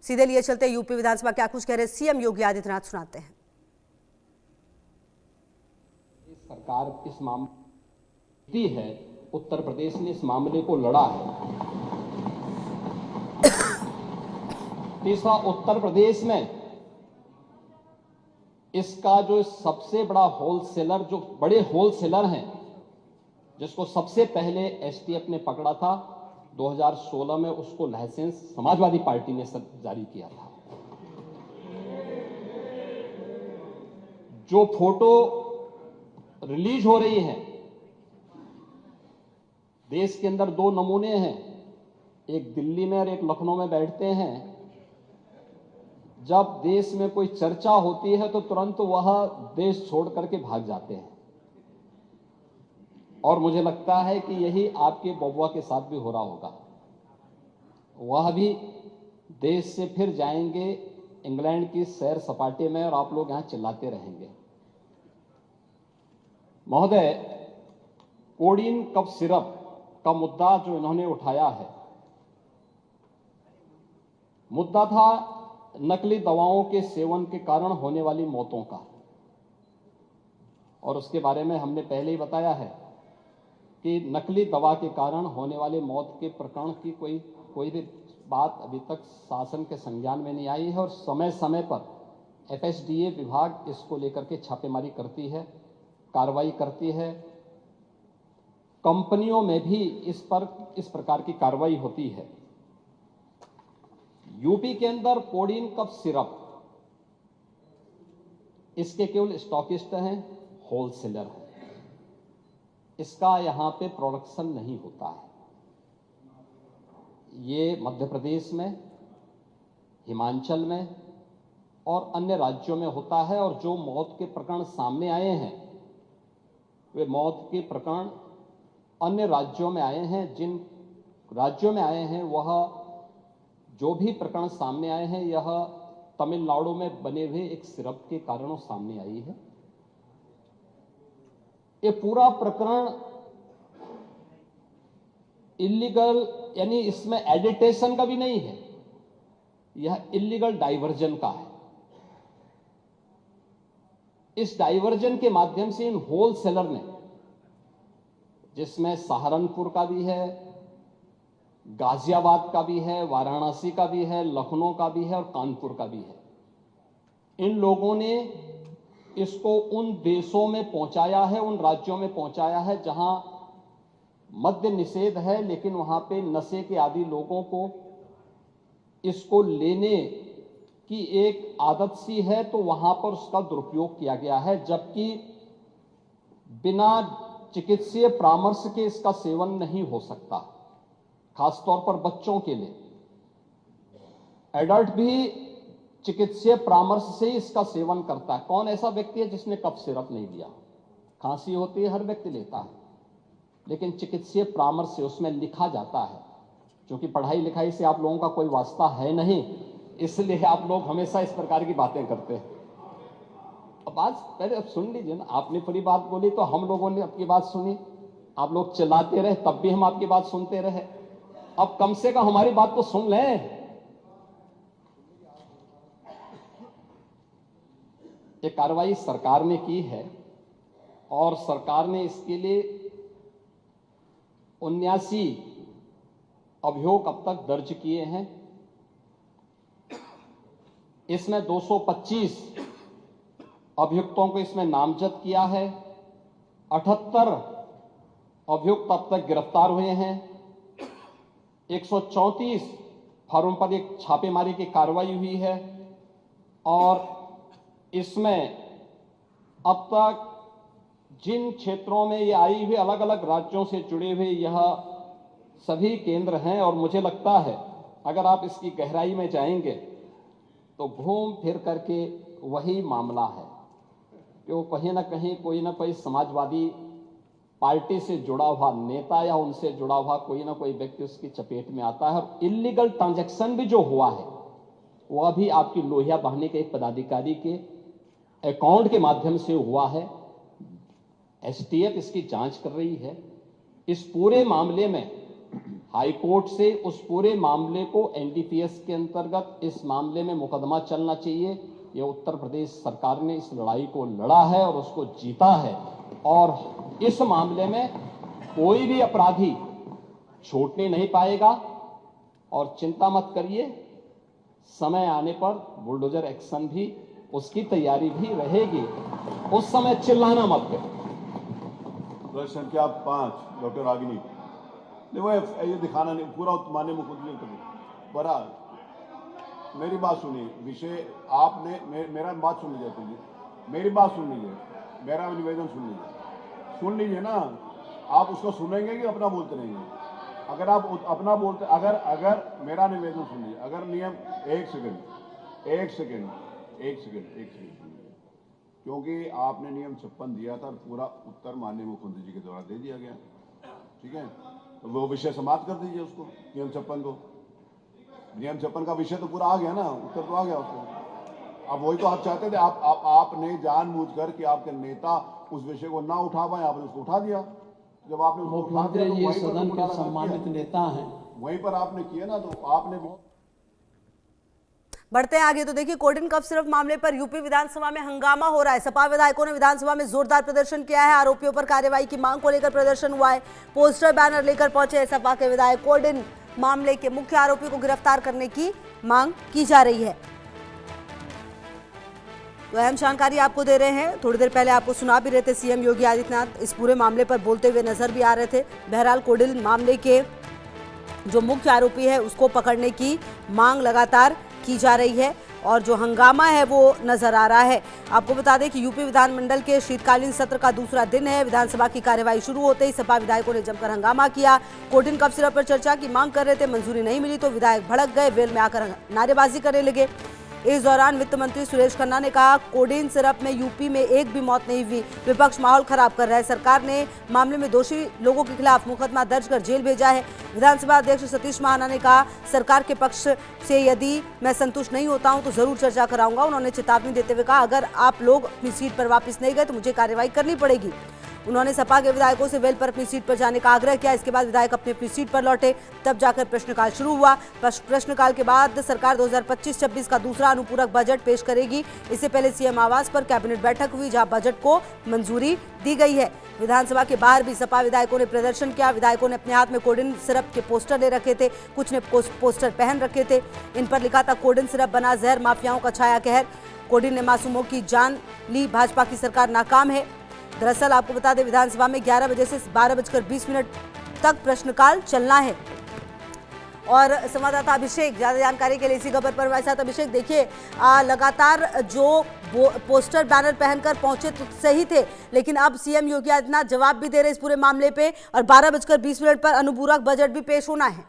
सीधे लिए चलते यूपी विधानसभा क्या कुछ कह रहे सीएम योगी आदित्यनाथ, सुनाते हैं। सरकार इस मामले है, उत्तर प्रदेश ने इस मामले को लड़ा है। तीसरा, उत्तर प्रदेश में इसका जो सबसे बड़ा होलसेलर, जो बड़े होलसेलर हैं, जिसको सबसे पहले एसटीएफ ने पकड़ा था 2016 में, उसको लाइसेंस समाजवादी पार्टी ने जारी किया था। जो फोटो रिलीज हो रही है, देश के अंदर दो नमूने हैं, एक दिल्ली में और एक लखनऊ में बैठते हैं। जब देश में कोई चर्चा होती है तो तुरंत वह देश छोड़ करके भाग जाते हैं, और मुझे लगता है कि यही आपके बबुआ के साथ भी हो रहा होगा। वह भी देश से फिर जाएंगे इंग्लैंड की सैर सपाटे में, और आप लोग यहां चिल्लाते रहेंगे। महोदय, कोडीन कफ सिरप का मुद्दा जो इन्होंने उठाया है, मुद्दा था नकली दवाओं के सेवन के कारण होने वाली मौतों का, और उसके बारे में हमने पहले ही बताया है कि नकली दवा के कारण होने वाले मौत के प्रकरण की कोई भी बात अभी तक शासन के संज्ञान में नहीं आई है, और समय समय पर एफएसडीए विभाग इसको लेकर के छापेमारी करती है, कार्रवाई करती है। कंपनियों में भी इस प्रकार की कार्रवाई होती है। यूपी के अंदर कोडीन कफ सिरप, इसके केवल स्टॉकिस्ट हैं, होलसेलर हैं, इसका यहां पे प्रोडक्शन नहीं होता है। ये मध्य प्रदेश में, हिमाचल में और अन्य राज्यों में होता है, और जो मौत के प्रकरण सामने आए हैं, वे मौत के प्रकरण अन्य राज्यों में आए हैं। जिन राज्यों में आए हैं, वह जो भी प्रकरण सामने आए हैं, यह तमिलनाडु में बने हुए एक सिरप के कारणों सामने आई है। ये पूरा प्रकरण इलीगल, यानी इसमें एडिटेशन का भी नहीं है, यह इलीगल डाइवर्जन का है। इस डाइवर्जन के माध्यम से इन होलसेलर ने, जिसमें सहारनपुर का भी है, गाजियाबाद का भी है, वाराणसी का भी है, लखनऊ का भी है और कानपुर का भी है, इन लोगों ने इसको उन देशों में पहुंचाया है, उन राज्यों में पहुंचाया है जहां मद्य निषेध है, लेकिन वहां पे नशे के आदी लोगों को इसको लेने की एक आदत सी है, तो वहां पर उसका दुरुपयोग किया गया है, जबकि बिना चिकित्सीय परामर्श के इसका सेवन नहीं हो सकता, खासतौर पर बच्चों के लिए। एडल्ट भी चिकित्सीय परामर्श से ही इसका सेवन करता है। कौन ऐसा व्यक्ति है जिसने कफ सिरप नहीं लिया? खांसी होती है, हर व्यक्ति लेता है, लेकिन चिकित्सीय परामर्श से उसमें लिखा जाता है। क्योंकि पढ़ाई लिखाई से आप लोगों का कोई वास्ता है नहीं, इसलिए आप लोग हमेशा इस प्रकार की बातें करते हैं। अब बात पहले अब सुन लीजिए ना, आपने पूरी बात बोली तो हम लोगों ने आपकी बात सुनी, आप लोग चिल्लाते रहे तब भी हम आपकी बात सुनते रहे। अब कम से कम हमारी बात तो सुन लें। ये कार्रवाई सरकार ने की है, और सरकार ने इसके लिए 79 अभियोग अब तक दर्ज किए हैं। इसमें 225 अभियुक्तों को इसमें नामजद किया है। 78 अभियुक्त अब तक गिरफ्तार हुए हैं। 134 फर्म पर एक छापेमारी की कार्रवाई हुई है, और इसमें अब तक जिन क्षेत्रों में ये आई हुई, अलग अलग राज्यों से जुड़े हुए यह सभी केंद्र हैं, और मुझे लगता है अगर आप इसकी गहराई में जाएंगे तो घूम फिर करके वही मामला है कि वो कहीं ना कहीं कोई ना कोई समाजवादी पार्टी से जुड़ा हुआ नेता या उनसे जुड़ा हुआ कोई ना कोई व्यक्ति उसकी चपेट में आता है। और इलीगल ट्रांजैक्शन भी जो हुआ है, वह भी आपकी लोहिया बहाने के एक पदाधिकारी के अकाउंट के माध्यम से हुआ है। एसटीएफ इसकी जांच कर रही है। इस पूरे मामले में हाई कोर्ट से उस पूरे मामले को एनडीपीएस के अंतर्गत इस मामले में मुकदमा चलना चाहिए। ये उत्तर प्रदेश सरकार ने इस लड़ाई को लड़ा है और उसको जीता है, और इस मामले में कोई भी अपराधी छूटने नहीं पाएगा। और चिंता मत करिए, समय आने पर बुलडोजर एक्शन भी, उसकी तैयारी भी रहेगी। उस समय चिल्लाना मत करिए। प्रश्न संख्या 5 डॉक्टर रागिनी। देखो ये दिखाना नहीं, पूरा माननीय मुख्यमंत्री कर बहरहाल मेरी बात सुनिए। विषय आपने मेरा बात सुन लीजिए, मेरी बात सुन लीजिए, मेरा निवेदन सुन लीजिए ना। आप उसको सुनेंगे कि अपना बोलते रहेंगे? अगर आप अपना बोलते, अगर मेरा निवेदन सुन लीजिए, अगर नियम एक सेकंड क्योंकि आपने नियम 56 दिया था और पूरा उत्तर माननीय मुख्यमंत्री जी के द्वारा दे दिया गया, ठीक है? तो वो विषय समाप्त कर दीजिए उसको, नियम 56 को। नियम 56 का विषय तो पूरा आ गया ना, उत्तर तो आ गया उसको। अब वही तो आप चाहते थे, आपने जानबूझकर कि आपके नेता उस विषय को ना उठा पाए, आपने उसको उठा दिया। जब आपने उसको उठा दिया तो ये वहीं पर सदन के सम्मानित नेता हैं, वहीं पर आपने किया ना, तो आपने बढ़ते हैं आगे। तो देखिए, कोडिन कफ सिरफ मामले पर यूपी विधानसभा में हंगामा हो रहा है। सपा विधायकों ने विधानसभा में जोरदार प्रदर्शन किया है। आरोपियों पर कार्रवाई की मांग को लेकर प्रदर्शन हुआ है। पोस्टर बैनर लेकर पहुंचे सपा के विधायक। कोडिन मामले के मुख्य आरोपी को गिरफ्तार करने की मांग की जा रही है। तो अहम जानकारी आपको दे रहे हैं। थोड़ी देर पहले आपको सुना भी रहे थे, सीएम योगी आदित्यनाथ इस पूरे मामले पर बोलते हुए नजर भी आ रहे थे। बहरहाल कोडिन मामले के जो मुख्य आरोपी है उसको पकड़ने की मांग लगातार की जा रही है और जो हंगामा है वो नजर आ रहा है। आपको बता दें कि यूपी विधानमंडल के शीतकालीन सत्र का दूसरा दिन है। विधानसभा की कार्यवाही शुरू होते ही सपा विधायकों ने जमकर हंगामा किया। कोडिन कफ सिरप पर चर्चा की मांग कर रहे थे, मंजूरी नहीं मिली तो विधायक भड़क गए, वेल में आकर नारेबाजी करने लगे। इस दौरान वित्त मंत्री सुरेश खन्ना ने कहा, कोडिन सिरप में यूपी में एक भी मौत नहीं हुई, विपक्ष माहौल खराब कर रहा है। सरकार ने मामले में दोषी लोगों के खिलाफ मुकदमा दर्ज कर जेल भेजा है। विधानसभा अध्यक्ष सतीश महाना ने कहा, सरकार के पक्ष से यदि मैं संतुष्ट नहीं होता हूं तो जरूर चर्चा कराऊंगा। उन्होंने चेतावनी देते हुए कहा, अगर आप लोग अपनी सीट पर वापस नहीं गए तो मुझे कार्रवाई करनी पड़ेगी। उन्होंने सपा के विधायकों से वेल पर अपनी सीट पर जाने का आग्रह किया। इसके बाद विधायक अपनी सीट पर लौटे, तब जाकर प्रश्नकाल शुरू हुआ। प्रश्नकाल के बाद सरकार 2025-26 का दूसरा अनुपूरक बजट पेश करेगी। इससे पहले सीएम आवास पर कैबिनेट बैठक हुई जहां बजट को मंजूरी दी गई है। विधानसभा के बाहर भी सपा विधायकों ने प्रदर्शन किया। विधायकों ने अपने हाथ में कोडिन सिरप के पोस्टर ले रखे थे, कुछ ने पोस्टर पहन रखे थे। इन पर लिखा था, कोडिन सिरप बना जहर, माफियाओं का छाया कहर, कोडिन ने मासूमों की जान ली, भाजपा की सरकार नाकाम है। दरअसल आपको बता दें, विधानसभा में 11 बजे से 12:20 तक प्रश्नकाल चलना है। और संवाददाता अभिषेक ज्यादा जानकारी के लिए इसी खबर पर हमारे साथ। अभिषेक, देखिए लगातार जो पोस्टर बैनर पहनकर पहुंचे तो सही थे, लेकिन अब सीएम योगी आदित्यनाथ जवाब भी दे रहे इस पूरे मामले पे और 12:20 पर अनुपूरक बजट भी पेश होना है।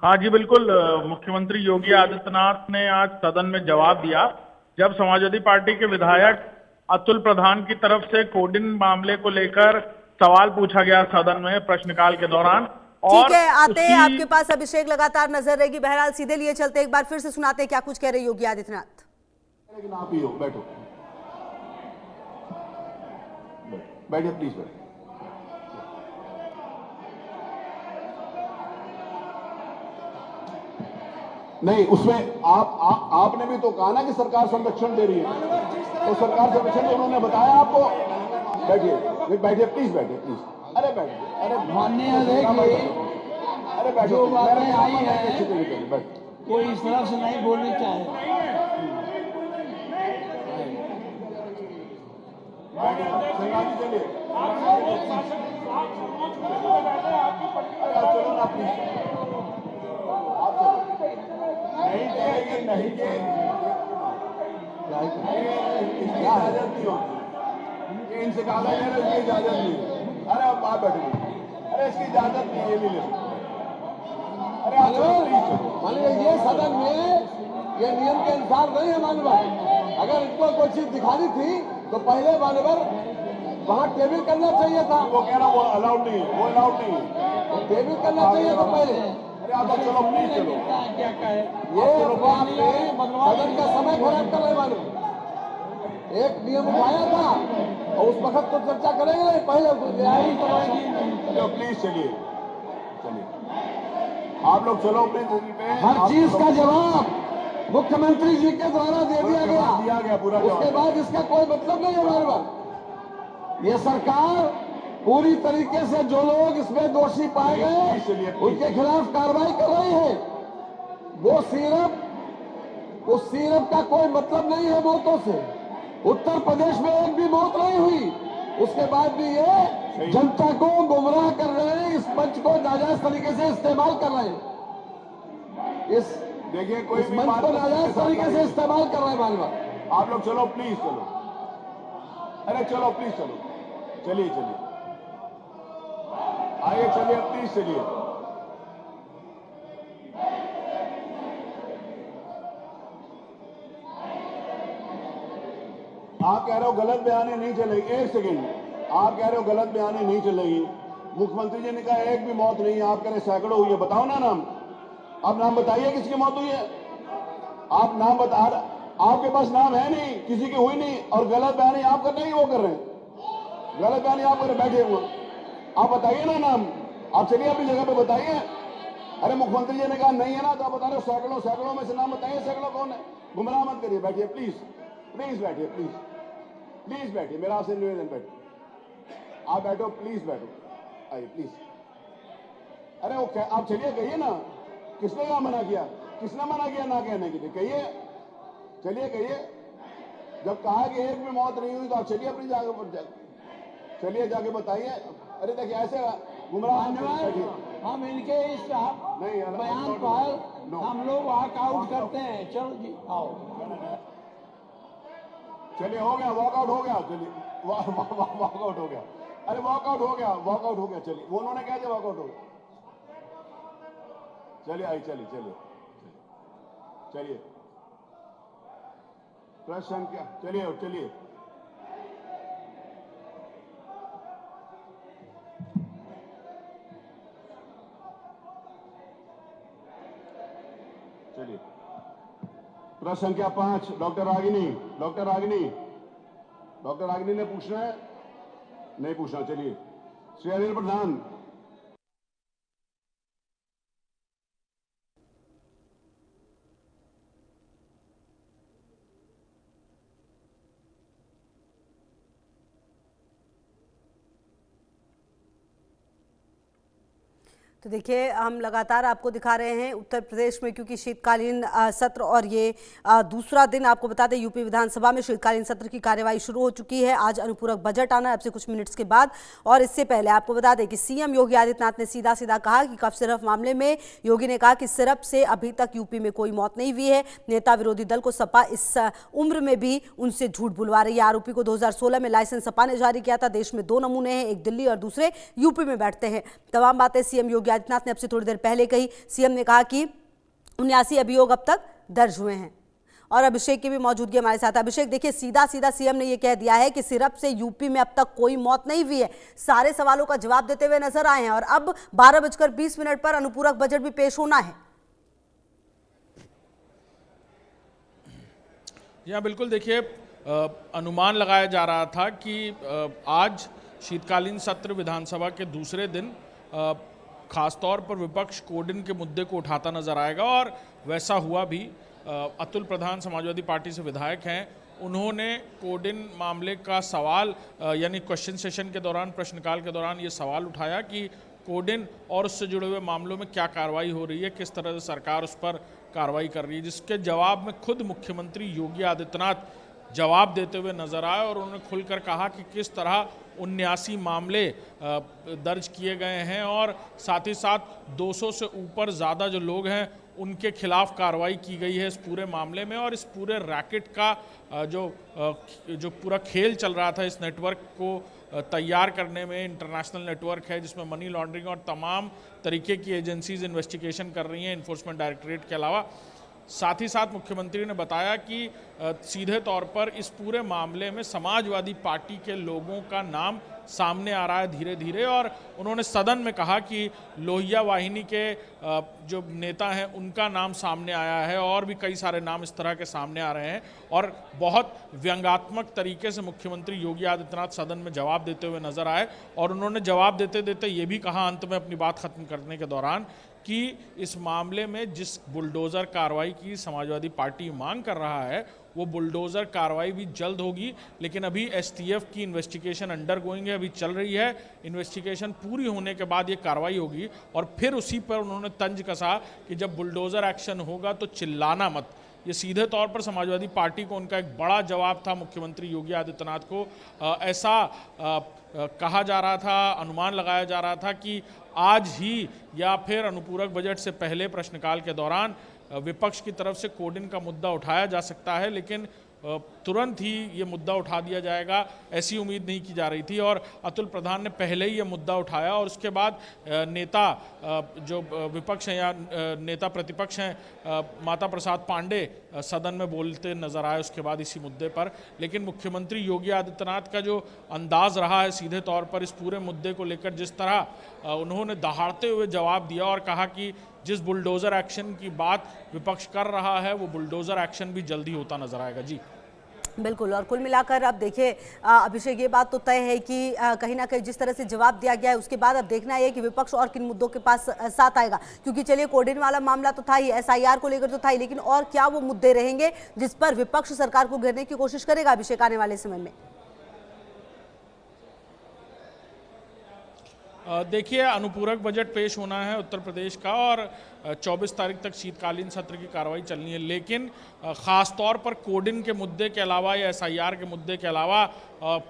हाँ जी बिल्कुल, मुख्यमंत्री योगी आदित्यनाथ ने आज सदन में जवाब दिया जब समाजवादी पार्टी के विधायक अतुल प्रधान की तरफ से कोडिन मामले को लेकर सवाल पूछा गया सदन में प्रश्नकाल के दौरान। ठीक है, आते हैं आपके पास अभिषेक, लगातार नजर रहेगी। बहरहाल सीधे लिए चलते, एक बार फिर से सुनाते हैं क्या कुछ कह रहे योगी आदित्यनाथ। आप ही हो, बैठो, बैठिए प्लीज, बैठो। नहीं, उसमें आपने भी तो कहा ना कि सरकार संरक्षण दे रही है, तो सरकार संरक्षण उन्होंने बताया आपको। बैठिए, बैठिए प्लीज, बैठिए प्लीज। अरे बैठिए, अरे माननीय अध्यक्ष, अरे बैठो, जो बातें आई हैं कोई इस तरह से नहीं बोलनी चाहिए। चलिए, चलो ना प्लीज, नहीं इजाजत नहीं हो, इनसे कहा गया है इसकी इजाजत नहीं है। अरे अब आप बैठो, अरे इसकी इजाजत नहीं, ये नहीं ले सकते। अरे मानिए ये सदन में ये नियम के अनुसार नहीं है मानवर। अगर इनको कोई चीज दिखानी थी तो पहले मानवर वहाँ टेबल करना चाहिए था। वो कह रहा वो अलाउड नहीं है, वो अलाउड नहीं है, टेबल करना चाहिए था पहले। अरे आप चलो प्लीज, चलो क्या कहे ये सदन का समय खराब कर रहे मालूम। एक नियम उठाया था और उस वक्त तो चर्चा करेंगे नहीं, पहले चलो प्लीज, चलिए आप लोग चलो अपने जगह पे। हर चीज का जवाब मुख्यमंत्री जी के द्वारा दे दिया गया पूरा उसके बाद इसका कोई मतलब नहीं है हमारे पास। ये सरकार पूरी तरीके से जो लोग इसमें दोषी पाए गए उनके खिलाफ कार्रवाई कर रही है। उस सिरप का कोई मतलब नहीं है मौतों से। उत्तर प्रदेश में एक भी मौत नहीं हुई, उसके बाद भी ये जनता को गुमराह कर रहे हैं, इस मंच को नाजायज तरीके से इस्तेमाल कर रहे हैं। देखिए कोई भी मंच को नाजायज तरीके से इस्तेमाल कर रहे हैं मानवा। आप लोग चलो प्लीज चलो, अरे चलो प्लीज चलो, चलिए चलिए आइए, चलिए प्लीज चलिए। आप कह रहे हो गलत बयानी नहीं चलेगी, एक सेकेंड, आप कह रहे हो गलत बयानी नहीं चलेगी। मुख्यमंत्री जी ने कहा एक भी मौत नहीं है, आप कह रहे सैकड़ों हुई है। बताओ ना नाम, आप नाम बताइए किसकी मौत हुई है। आप नाम बता, आपके पास नाम है नहीं, किसी की हुई नहीं, और गलत बयानी आप कर नहीं, वो कर रहे हैं। गलत बयानी आप कर रहे बैठे हुए, आप बताइए ना नाम, आप चलिए अपनी जगह पे बताइए। अरे मुख्यमंत्री जी ने कहा नहीं है ना, तो आप बता रहे हो सैकड़ों, सैकड़ों में से नाम बताइए, सैकड़ों कौन है। गुमराह मत करिए, बैठिए प्लीज, प्लीज बैठिए, प्लीज प्लीज बैठिए, मेरा आपसे निवेदन, बैठिए, आप बैठो, प्लीज बैठो, आइए प्लीज। अरे वो आप चलिए, कहिए ना किसने क्या मना किया, किसने मना किया ना कहने के लिए, कहिए, चलिए कहिए। जब कहा कि एक भी मौत नहीं हुई तो आप चलिए अपनी जगह पर, चलिए जाके बताइए। अरे देखिए ऐसे गुमराह, हम इनके इस बयान पर हम लोग वॉकआउट करते हैं। चलो जी आओ, चलिए हो गया, वॉकआउट हो गया, चलिए वॉकआउट हो गया। अरे वॉकआउट हो गया, वॉकआउट हो गया, चलिए। वो उन्होंने क्या किया, वॉकआउट हो गया। चलिए आई, चलिए चलिए चलिए, प्रश्न क्या, चलिए चलिए। चलिए प्रश्न संख्या 5, doctor Ragini, doctor Ragini, doctor Ragini ने पूछना है, नहीं पूछना, चलिए। श्री अनिल प्रधान। तो देखिए, हम लगातार आपको दिखा रहे हैं उत्तर प्रदेश में, क्योंकि शीतकालीन सत्र और ये दूसरा दिन, आपको बता दें यूपी विधानसभा में शीतकालीन सत्र की कार्यवाही शुरू हो चुकी है। आज अनुपूरक बजट आना है अब से कुछ मिनट्स के बाद, और इससे पहले आपको बता दें कि सीएम योगी आदित्यनाथ ने सीधा सीधा कहा कि कफ सिरप मामले में योगी ने कहा कि सिरप से अभी तक यूपी में कोई मौत नहीं हुई है। नेता विरोधी दल को सपा इस उम्र में भी उनसे झूठ बुलवा रही है। आरोपी को 2016 में लाइसेंस सपा ने जारी किया था। देश में 2 नमूने हैं, एक दिल्ली और दूसरे यूपी में बैठते हैं। तमाम बातें सीएम योगी आदित्यनाथ ने अब से थोड़ी देर पहले कही। सीएम ने कहा कि 79 अभियोग अब तक दर्ज हुए हैं। और अभिषेक की भी मौजूदगी हमारे साथ। अभिषेक, देखिए सीधा सीधा सीएम ने यह कह दिया है कि सिरप से यूपी में अब तक कोई मौत नहीं हुई है। सारे सवालों का जवाब देते हुए नजर आए हैं, और अब 12:20 पर अनुपूरक बजट भी पेश होना है। यहाँ बिल्कुल देखिए, अनुमान लगाया जा रहा था कि आज शीतकालीन सत्र विधानसभा के दूसरे दिन खासतौर पर विपक्ष कोडिन के मुद्दे को उठाता नजर आएगा, और वैसा हुआ भी। अतुल प्रधान समाजवादी पार्टी से विधायक हैं, उन्होंने कोडिन मामले का सवाल यानी क्वेश्चन सेशन के दौरान, प्रश्नकाल के दौरान ये सवाल उठाया कि कोडिन और उससे जुड़े हुए मामलों में क्या कार्रवाई हो रही है, किस तरह से सरकार उस पर कार्रवाई कर रही है, जिसके जवाब में खुद मुख्यमंत्री योगी आदित्यनाथ जवाब देते हुए नजर आए, और उन्होंने खुलकर कहा कि किस तरह 79 मामले दर्ज किए गए हैं, और साथ ही साथ 200 से ऊपर ज़्यादा जो लोग हैं उनके खिलाफ कार्रवाई की गई है इस पूरे मामले में। और इस पूरे रैकेट का जो पूरा खेल चल रहा था, इस नेटवर्क को तैयार करने में, इंटरनेशनल नेटवर्क है जिसमें मनी लॉन्ड्रिंग और तमाम तरीके की एजेंसीज इन्वेस्टिगेशन कर रही हैं, इन्फोर्समेंट डायरेक्टरेट के अलावा। साथ ही साथ मुख्यमंत्री ने बताया कि सीधे तौर पर इस पूरे मामले में समाजवादी पार्टी के लोगों का नाम सामने आ रहा है धीरे धीरे, और उन्होंने सदन में कहा कि लोहिया वाहिनी के जो नेता हैं उनका नाम सामने आया है, और भी कई सारे नाम इस तरह के सामने आ रहे हैं। और बहुत व्यंग्यात्मक तरीके से मुख्यमंत्री योगी आदित्यनाथ सदन में जवाब देते हुए नजर आए, और उन्होंने जवाब देते देते ये भी कहा अंत में अपनी बात खत्म करने के दौरान कि इस मामले में जिस बुलडोज़र कार्रवाई की समाजवादी पार्टी मांग कर रहा है वो बुलडोज़र कार्रवाई भी जल्द होगी, लेकिन अभी एसटीएफ की इन्वेस्टिगेशन अंडर गोइंग है, अभी चल रही है। इन्वेस्टिगेशन पूरी होने के बाद ये कार्रवाई होगी और फिर उसी पर उन्होंने तंज कसा कि जब बुलडोज़र एक्शन होगा तो चिल्लाना मत। ये सीधे तौर पर समाजवादी पार्टी को उनका एक बड़ा जवाब था मुख्यमंत्री योगी आदित्यनाथ को। ऐसा कहा जा रहा था, अनुमान लगाया जा रहा था कि आज ही या फिर अनुपूरक बजट से पहले प्रश्नकाल के दौरान विपक्ष की तरफ से कोडिन का मुद्दा उठाया जा सकता है, लेकिन तुरंत ही ये मुद्दा उठा दिया जाएगा ऐसी उम्मीद नहीं की जा रही थी। और अतुल प्रधान ने पहले ही ये मुद्दा उठाया और उसके बाद नेता जो विपक्ष हैं या नेता प्रतिपक्ष हैं माता प्रसाद पांडे सदन में बोलते नजर आए उसके बाद इसी मुद्दे पर। लेकिन मुख्यमंत्री योगी आदित्यनाथ का जो अंदाज रहा है सीधे तौर पर इस पूरे मुद्दे को लेकर, जिस तरह उन्होंने दहाड़ते हुए जवाब दिया और कहा कि जिस बुलडोज़र एक्शन की बात विपक्ष कर रहा है वो बुलडोज़र एक्शन भी जल्दी होता नजर आएगा। जी बिल्कुल। और कुल मिलाकर अब देखिए अभिषेक, ये बात तो तय है कि कहीं ना कहीं जिस तरह से जवाब दिया गया है उसके बाद अब देखना है कि विपक्ष और किन मुद्दों के पास साथ आएगा, क्योंकि चलिए कोडिन वाला मामला तो था ही, एसआईआर को लेकर तो था ही, लेकिन और क्या वो मुद्दे रहेंगे जिस पर विपक्ष सरकार को घेरने की कोशिश करेगा अभिषेक आने वाले समय में? देखिए, अनुपूरक बजट पेश होना है उत्तर प्रदेश का और 24 तारीख तक शीतकालीन सत्र की कार्रवाई चलनी है, लेकिन ख़ास तौर पर कोडिन के मुद्दे के अलावा या एसआईआर के मुद्दे के अलावा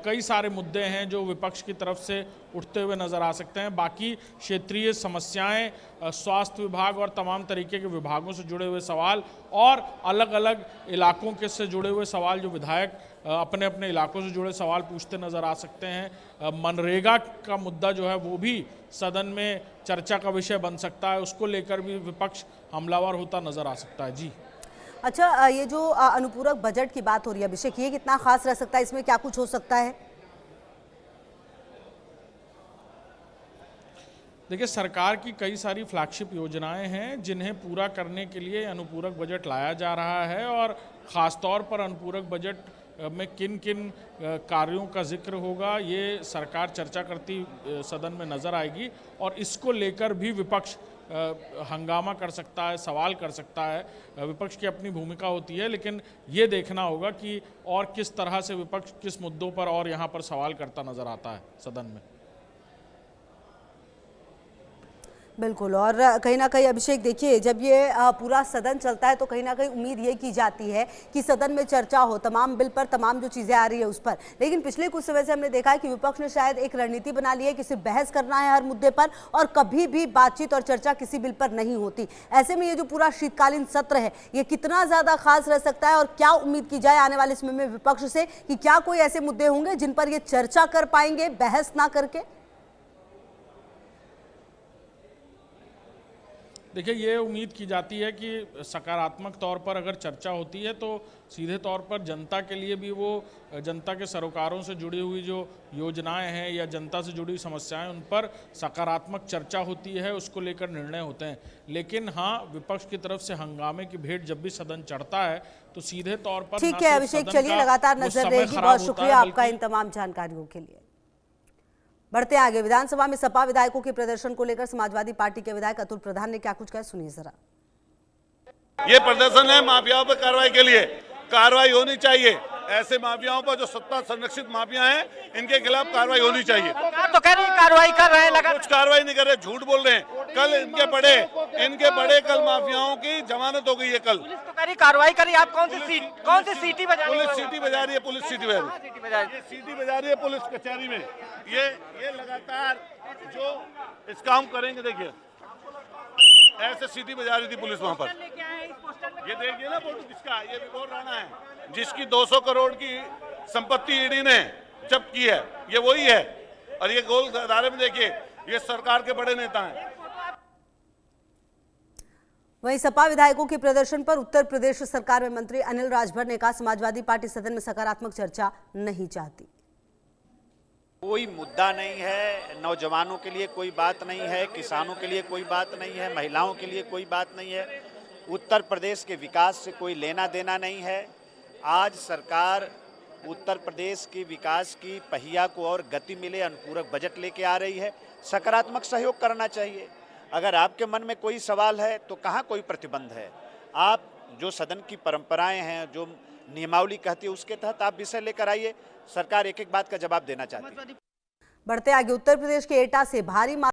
कई सारे मुद्दे हैं जो विपक्ष की तरफ से उठते हुए नज़र आ सकते हैं। बाकी क्षेत्रीय समस्याएं, स्वास्थ्य विभाग और तमाम तरीके के विभागों से जुड़े हुए सवाल और अलग अलग इलाकों के से जुड़े हुए सवाल जो विधायक अपने अपने इलाकों से जुड़े सवाल पूछते नज़र आ सकते हैं। मनरेगा का मुद्दा जो है वो भी सदन में चर्चा का विषय बन सकता है, उसको लेकर भी विपक्ष हमलावर होता नज़र आ सकता है। जी अच्छा, ये जो अनुपूरक बजट की बात हो रही है अभिषेक, ये कितना खास रह सकता है, इसमें क्या कुछ हो सकता है? देखिए, सरकार की कई सारी फ्लैगशिप योजनाएं हैं जिन्हें पूरा करने के लिए अनुपूरक बजट लाया जा रहा है और ख़ास तौर पर अनुपूरक बजट में किन किन कार्यों का जिक्र होगा ये सरकार चर्चा करती सदन में नज़र आएगी और इसको लेकर भी विपक्ष हंगामा कर सकता है, सवाल कर सकता है। विपक्ष की अपनी भूमिका होती है, लेकिन ये देखना होगा कि और किस तरह से विपक्ष किस मुद्दों पर और यहाँ पर सवाल करता नज़र आता है सदन में। बिल्कुल। और कहीं ना कहीं अभिषेक देखिए, जब ये पूरा सदन चलता है तो कहीं ना कहीं उम्मीद ये की जाती है कि सदन में चर्चा हो तमाम बिल पर, तमाम जो चीज़ें आ रही है उस पर, लेकिन पिछले कुछ समय से हमने देखा है कि विपक्ष ने शायद एक रणनीति बना ली है कि सिर्फ बहस करना है हर मुद्दे पर और कभी भी बातचीत और चर्चा किसी बिल पर नहीं होती। ऐसे में ये जो पूरा शीतकालीन सत्र है ये कितना ज़्यादा खास रह सकता है और क्या उम्मीद की जाए आने वाले समय में विपक्ष से कि क्या कोई ऐसे मुद्दे होंगे जिन पर ये चर्चा कर पाएंगे बहस ना करके? देखिए, ये उम्मीद की जाती है कि सकारात्मक तौर पर अगर चर्चा होती है तो सीधे तौर पर जनता के लिए भी वो जनता के सरोकारों से जुड़ी हुई जो योजनाएं हैं या जनता से जुड़ी समस्याएं उन पर सकारात्मक चर्चा होती है, उसको लेकर निर्णय होते हैं। लेकिन हाँ, विपक्ष की तरफ से हंगामे की भेंट जब भी सदन चढ़ता है तो सीधे तौर पर ठीक है अभिषेक, चलिए लगातार नजर रहेगी। बहुत शुक्रिया आपका इन तमाम जानकारियों के लिए। बढ़ते आगे, विधानसभा में सपा विधायकों के प्रदर्शन को लेकर समाजवादी पार्टी के विधायक अतुल प्रधान ने क्या कुछ कहा, सुनिए जरा। ये प्रदर्शन है माफियाओं पर कार्रवाई के लिए, कार्रवाई होनी चाहिए। ऐसे माफियाओं पर जो सत्ता संरक्षित माफिया हैं इनके खिलाफ कार्रवाई होनी चाहिए। तो कह रही कार्रवाई कर रहे हैं, लगा कुछ कार्रवाई नहीं कर रहे, झूठ बोल रहे हैं। कल इनके बड़े कल माफियाओं की जमानत हो गई है। कल पुलिस तो करी कार्रवाई करी, आप कौन सी सीटी बजा रही है? पुलिस सीटी बजा रही है, पुलिस सीटी बजा रही है पुलिस कचहरी में। ये लगातार जो इस काम करेंगे, देखिए ऐसे सीटी बजा रही थी पुलिस वहां पर। ये देखिए ना फोटो किसका, ये विभोर राणा है जिसकी 200 करोड़ की संपत्ति ईडी ने जब्त की है, ये वही है। और ये गोल दायरे में देखिए, ये सरकार के बड़े नेता हैं। वहीं सपा विधायकों के प्रदर्शन पर उत्तर प्रदेश सरकार में मंत्री अनिल राजभर ने कहा समाजवादी पार्टी सदन में सकारात्मक चर्चा नहीं चाहती। कोई मुद्दा नहीं है, नौजवानों के लिए कोई बात नहीं है, किसानों के लिए कोई बात नहीं है, महिलाओं के लिए कोई बात नहीं है, उत्तर प्रदेश के विकास से कोई लेना देना नहीं है। आज सरकार उत्तर प्रदेश के विकास की पहिया को और गति मिले अनुपूरक बजट लेके आ रही है, सकारात्मक सहयोग करना चाहिए। अगर आपके मन में कोई सवाल है तो कहाँ कोई प्रतिबंध है। आप जो सदन की परंपराएं हैं, जो नियमावली कहती है, उसके तहत आप विषय लेकर आइए। सरकार एक एक बात का जवाब देना चाहती है। बढ़ते आगे, उत्तर प्रदेश के एटा से भारी